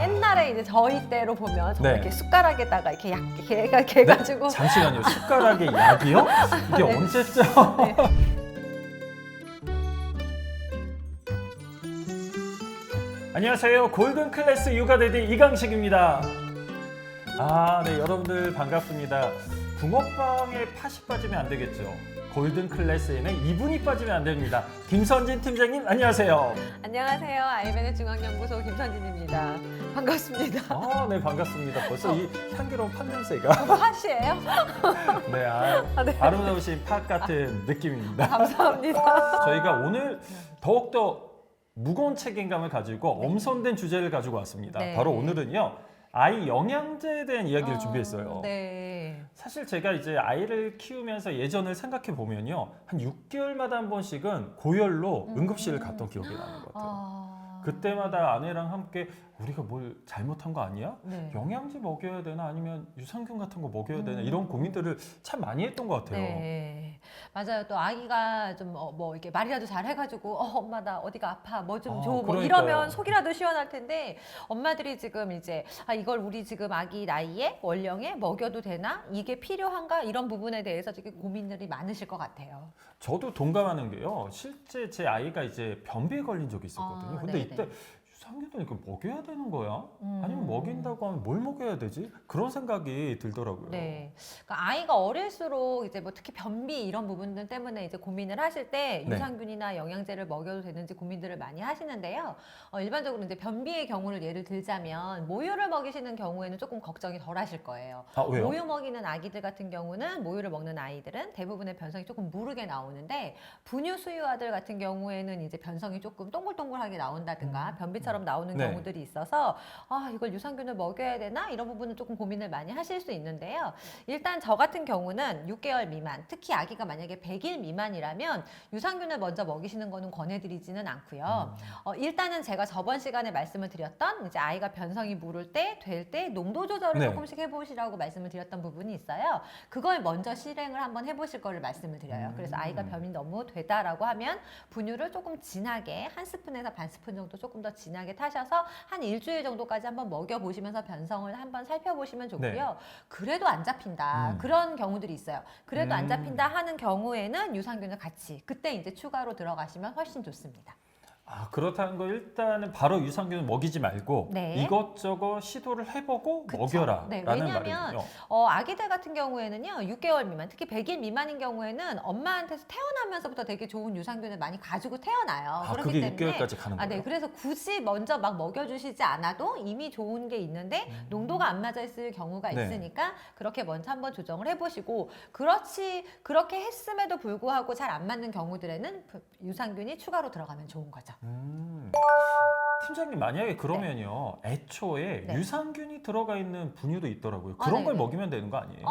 옛날에 이제 저희 때로 보면 정말 네. 이렇게 숟가락에다가 이렇게 약 개가지고 잠시만요. 숟가락에 약이요? 이게 네. 언제죠? 네. 안녕하세요. 골든 클래스 육아대디 이강식입니다. 네, 여러분들 반갑습니다. 붕어빵에 팥이 빠지면 안 되겠죠. 골든 클래스에는 이분이 빠지면 안 됩니다. 김선진 팀장님, 안녕하세요. 안녕하세요. 아이벤의 중앙연구소 김선진입니다. 반갑습니다. 네, 반갑습니다. 벌써 이 향기로운 팥 냄새가. 팥이에요? 네, 네. 아름다우신 팥 같은 느낌입니다. 감사합니다. 저희가 오늘 더욱더 무거운 책임감을 가지고 엄선된 주제를 가지고 왔습니다. 네. 바로 오늘은요. 아이 영양제에 대한 이야기를 준비했어요. 네. 사실 제가 이제 아이를 키우면서 예전을 생각해 보면요. 한 6개월마다 한 번씩은 고열로 응급실을 갔던 기억이 나는 것 같아요. 그때마다 아내랑 함께 우리가 뭘 잘못한 거 아니야? 네. 영양제 먹여야 되나 아니면 유산균 같은 거 먹여야 되나 이런 고민들을 참 많이 했던 것 같아요. 네, 맞아요. 또 아기가 좀 뭐 이렇게 말이라도 잘 해가지고 엄마 나 어디가 아파 뭐 좀 줘 뭐 그러니까요. 이러면 속이라도 시원할 텐데 엄마들이 지금 이제 이걸 우리 지금 아기 나이에 원령에 먹여도 되나 이게 필요한가 이런 부분에 대해서 지금 고민들이 많으실 것 같아요. 저도 동감하는 게요. 실제 제 아이가 이제 변비에 걸린 적이 있었거든요. 근데 네네. 이때 유산균을 이거 먹여야 되는 거야? 아니면 먹인다고 하면 뭘 먹여야 되지? 그런 생각이 들더라고요. 네, 그러니까 아이가 어릴수록 이제 뭐 특히 변비 이런 부분들 때문에 이제 고민을 하실 때 네. 유산균이나 영양제를 먹여도 되는지 고민들을 많이 하시는데요. 일반적으로 이제 변비의 경우를 예를 들자면 모유를 먹이시는 경우에는 조금 걱정이 덜 하실 거예요. 왜요? 모유 먹이는 아기들 같은 경우는 모유를 먹는 아이들은 대부분의 변성이 조금 무르게 나오는데 분유 수유 아들 같은 경우에는 이제 변성이 조금 동글동글하게 나온다든가 변비처럼 나오는 네. 경우들이 있어서 이걸 유산균을 먹여야 되나 이런 부분은 조금 고민을 많이 하실 수 있는데요. 일단 저 같은 경우는 6개월 미만, 특히 아기가 만약에 100일 미만이라면 유산균을 먼저 먹이시는 거는 권해드리지는 않고요. 일단은 제가 저번 시간에 말씀을 드렸던 이제 아이가 변성이 무를 때, 될 때 농도 조절을 네. 조금씩 해보시라고 말씀을 드렸던 부분이 있어요. 그걸 먼저 실행을 한번 해보실 거를 말씀을 드려요. 그래서 아이가 변이 너무 되다라고 하면 분유를 조금 진하게 한 스푼에서 반 스푼 정도 조금 더 진하게 타셔서 한 일주일 정도까지 한번 먹여보시면서 변성을 한번 살펴보시면 좋고요. 네. 그래도 안 잡힌다. 그런 경우들이 있어요. 그래도 안 잡힌다 하는 경우에는 유산균을 같이 그때 이제 추가로 들어가시면 훨씬 좋습니다. 그렇다는 거 일단은 바로 유산균을 먹이지 말고 네. 이것저것 시도를 해보고 그쵸. 먹여라 네, 라는 왜냐하면 말이군요. 아기들 같은 경우에는요 6개월 미만 특히 100일 미만인 경우에는 엄마한테서 태어나면서부터 되게 좋은 유산균을 많이 가지고 태어나요. 그렇기 그게 때문에 6개월까지 가는 거예요? 네, 그래서 굳이 먼저 막 먹여주시지 않아도 이미 좋은 게 있는데 농도가 안 맞아 있을 경우가 네. 있으니까 그렇게 먼저 한번 조정을 해보시고 그렇게 했음에도 불구하고 잘 안 맞는 경우들에는 유산균이 추가로 들어가면 좋은 거죠. 팀장님 만약에 그러면요 애초에 네. 유산균이 들어가 있는 분유도 있더라고요. 아, 그런 걸 네네. 먹이면 되는 거 아니에요?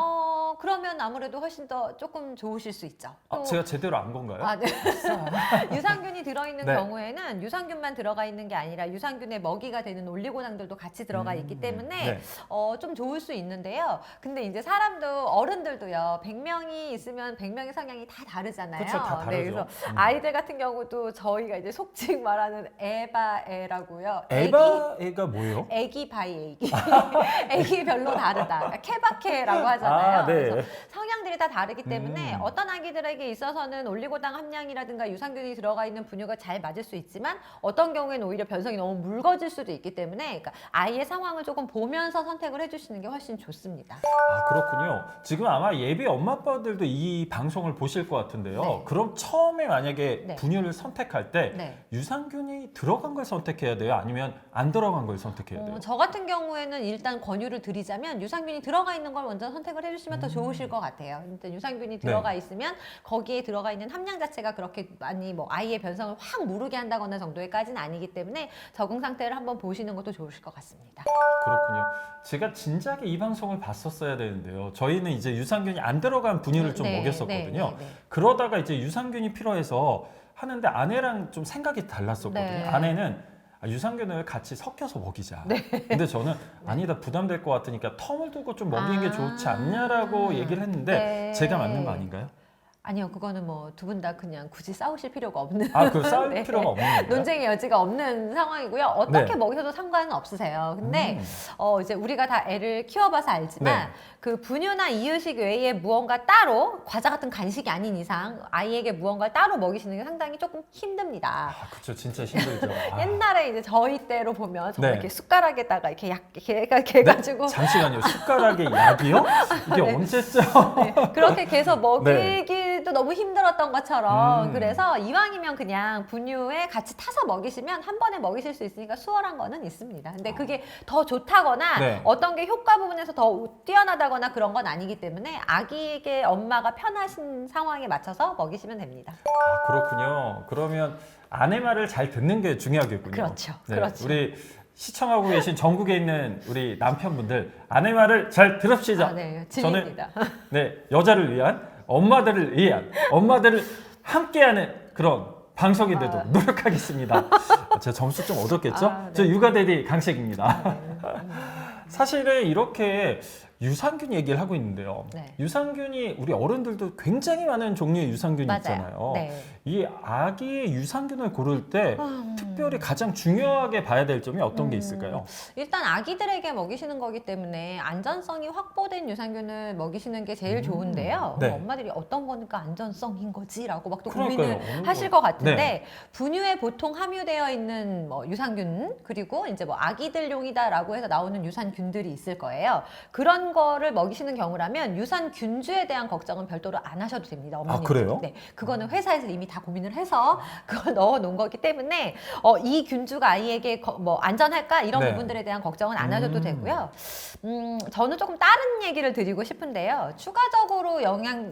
그러면 아무래도 훨씬 더 조금 좋으실 수 있죠. 또 제가 제대로 안 건가요? 네. 유산균이 들어있는 네. 경우에는 유산균만 들어가 있는 게 아니라 유산균의 먹이가 되는 올리고당들도 같이 들어가 있기 때문에 네. 좀 좋을 수 있는데요. 근데 이제 어른들도요. 100명이 있으면 100명의 성향이 다 다르잖아요. 그쵸, 다 다르죠. 네, 그래서 아이들 같은 경우도 저희가 이제 속칭 말하는 에바에라고요. 에바애가 뭐예요? 애기 바이 애기. 애기별로 다르다. 그러니까 케바케라고 하잖아요. 네. 그래서 성향들이 다 다르기 때문에 어떤 아기들에게 있어서는 올리고당 함량이라든가 유산균이 들어가 있는 분유가 잘 맞을 수 있지만 어떤 경우에는 오히려 변성이 너무 묽어질 수도 있기 때문에 그러니까 아이의 상황을 조금 보면서 선택을 해주시는 게 훨씬 좋습니다. 그렇군요. 지금 아마 예비 엄마 아빠들도 이 방송을 보실 것 같은데요. 네. 그럼 처음에 만약에 네. 분유를 선택할 때 네. 유산균이 들어간 걸 선택해야 돼요? 아니면 안 들어간 걸 선택해야 돼요? 저 같은 경우에는 일단 권유를 드리자면 유산균이 들어가 있는 걸 먼저 선택을 해주시면 더 좋으실 것 같아요. 일단 유산균이 들어가 있으면 거기에 들어가 있는 함량 자체가 그렇게 많이 뭐 아이의 변성을 확 무르게 한다거나 정도의까지는 아니기 때문에 적응 상태를 한번 보시는 것도 좋으실 것 같습니다. 그렇군요. 제가 진작에 이 방송을 봤었어야 되는데요. 저희는 이제 유산균이 안 들어간 분유를 좀 먹였었거든요. 그러다가 이제 유산균이 필요해서 하는데 아내랑 좀 생각이 달랐었거든요. 네. 아내는 유산균을 같이 섞여서 먹이자. 근데 저는 아니다 부담될 것 같으니까 텀을 두고 좀 먹이는 게 좋지 않냐라고 얘기를 했는데 네. 제가 맞는 거 아닌가요? 아니요, 그거는 뭐 두 분 다 그냥 굳이 싸우실 필요가 없는 그 싸울 네. 필요가 없는 거예요? 논쟁의 여지가 없는 상황이고요. 어떻게 네. 먹이셔도 상관은 없으세요. 근데 음. 이제 우리가 다 애를 키워봐서 알지만 네. 그 분유나 이유식 외에 무언가 따로 과자 같은 간식이 아닌 이상 아이에게 무언가를 따로 먹이시는 게 상당히 조금 힘듭니다. 그쵸, 진짜 힘들죠. 옛날에 이제 저희 때로 보면 정말 네. 이렇게 숟가락에다가 이렇게 이렇게 해가지고 잠시만요. 숟가락에 약이요? 이게 네. 언제죠? 네, 그렇게 계속 먹이기도 너무 힘들었던 것처럼 그래서 이왕이면 그냥 분유에 같이 타서 먹이시면 한 번에 먹이실 수 있으니까 수월한 거는 있습니다. 근데 그게 더 좋다거나 네. 어떤 게 효과 부분에서 더 뛰어나다거나 그런 건 아니기 때문에 아기에게 엄마가 편하신 상황에 맞춰서 먹이시면 됩니다. 그렇군요. 그러면 아내 말을 잘 듣는 게 중요하겠군요. 그렇죠. 네, 그렇죠. 우리 시청하고 계신 전국에 있는 우리 남편분들 아내 말을 잘 들읍시다. 네, 저는 진입니다. 네, 여자를 위한 엄마들을 위한 엄마들을 함께하는 그런 방송인데도 노력하겠습니다. 제가 점수 좀 얻었겠죠? 네. 저 육아대디 강식입니다. 사실은 이렇게 유산균 얘기를 하고 있는데요. 네. 유산균이 우리 어른들도 굉장히 많은 종류의 유산균이 맞아요. 있잖아요. 네. 이 아기의 유산균을 고를 때 특별히 가장 중요하게 봐야 될 점이 어떤 게 있을까요? 일단 아기들에게 먹이시는 거기 때문에 안전성이 확보된 유산균을 먹이시는 게 제일 좋은데요. 네. 엄마들이 어떤 거니까 안전성인 거지라고 막 또 그러니까요. 고민을 어느 하실 거- 것 같은데 네. 분유에 보통 함유되어 있는 뭐 유산균 그리고 이제 뭐 아기들용이다라고 해서 나오는 유산균들이 있을 거예요. 그런 거를 먹이시는 경우라면 유산균주에 대한 걱정은 별도로 안 하셔도 됩니다. 어머님. 그래요? 네, 그거는 회사에서 이미 다 고민을 해서 그걸 넣어 놓은 거기 때문에 이 균주가 아이에게 뭐 안전할까 이런 네. 부분들에 대한 걱정은 안 하셔도 되고요. 저는 조금 다른 얘기를 드리고 싶은데요. 추가적으로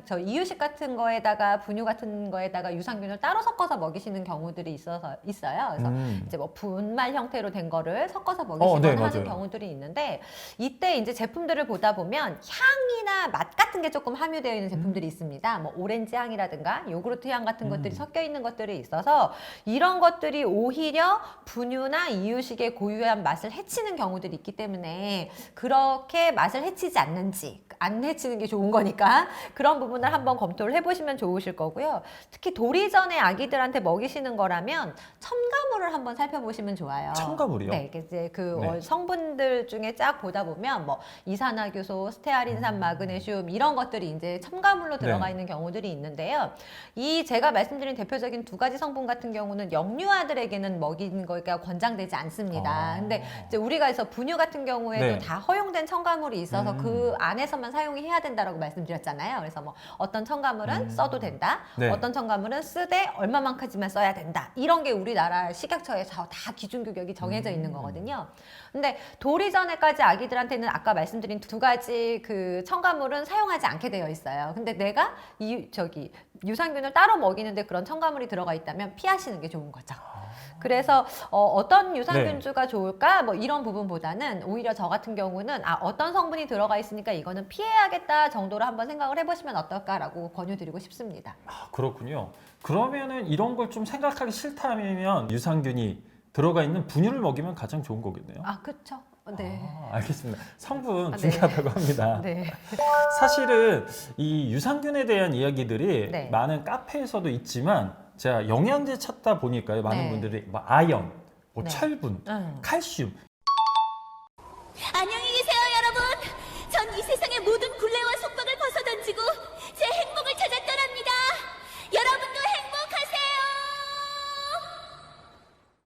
저 이유식 같은 거에다가 분유 같은 거에다가 유산균을 따로 섞어서 먹이시는 경우들이 있어요. 그래서 이제 뭐 분말 형태로 된 거를 섞어서 먹이시거나 네, 하는 맞아요. 경우들이 있는데 이때 이제 제품들을 보다 보면 향이나 맛 같은 게 조금 함유되어 있는 제품들이 있습니다. 뭐 오렌지 향이라든가 요구르트 향 같은 것들이 섞여 있는 것들이 있어서 이런 것들이 오히려 분유나 이유식의 고유한 맛을 해치는 경우들이 있기 때문에 그렇게 맛을 해치지 않는지 안 해치는 게 좋은 거니까 그런 부분을 한번 검토를 해보시면 좋으실 거고요. 특히 도리전에 아기들한테 먹이시는 거라면 첨가물을 한번 살펴보시면 좋아요. 첨가물이요? 네, 이제 그 네. 성분들 중에 쫙 보다 보면 뭐 이산화효소, 스테아린산, 마그네슘 이런 것들이 이제 첨가물로 들어가 네. 있는 경우들이 있는데요. 이 제가 말씀드린 대표적인 두 가지 성분 같은 경우는 영유아들에게는 먹이는 거가 권장되지 않습니다. 근데 이제 우리가 해서 분유 같은 경우에도 네. 다 허용된 첨가물이 있어서 그 안에서만 사용해야 된다라고 말씀드렸잖아요. 그래서 뭐 어떤 첨가물은 써도 된다. 네. 어떤 첨가물은 쓰되 얼마만큼만 써야 된다. 이런 게 우리나라 식약처에서 다 기준 규격이 정해져 있는 거거든요. 근데 도리전에까지 아기들한테는 아까 말씀드린 두 가지 그 첨가물은 사용하지 않게 되어 있어요. 근데 내가 유산균을 따로 먹이는데 그런 첨가물이 들어가 있다면 피하시는 게 좋은 거죠. 그래서 어떤 유산균주가 좋을까 뭐 이런 부분보다는 오히려 저 같은 경우는 어떤 성분이 들어가 있으니까 이거는 피해야겠다 정도로 한번 생각을 해보시면 어떨까라고 권유드리고 싶습니다. 그렇군요. 그러면은 이런 걸 좀 생각하기 싫다면 유산균이 들어가 있는 분유를 먹이면 가장 좋은 거겠네요. 그렇죠. 네. 알겠습니다. 성분 네. 중요하다고 합니다. 네. 사실은 이 유산균에 대한 이야기들이 네. 많은 카페에서도 있지만 제가 영양제 찾다 보니까요. 많은 네. 분들이 뭐 아연, 뭐 네. 철분, 칼슘 안녕히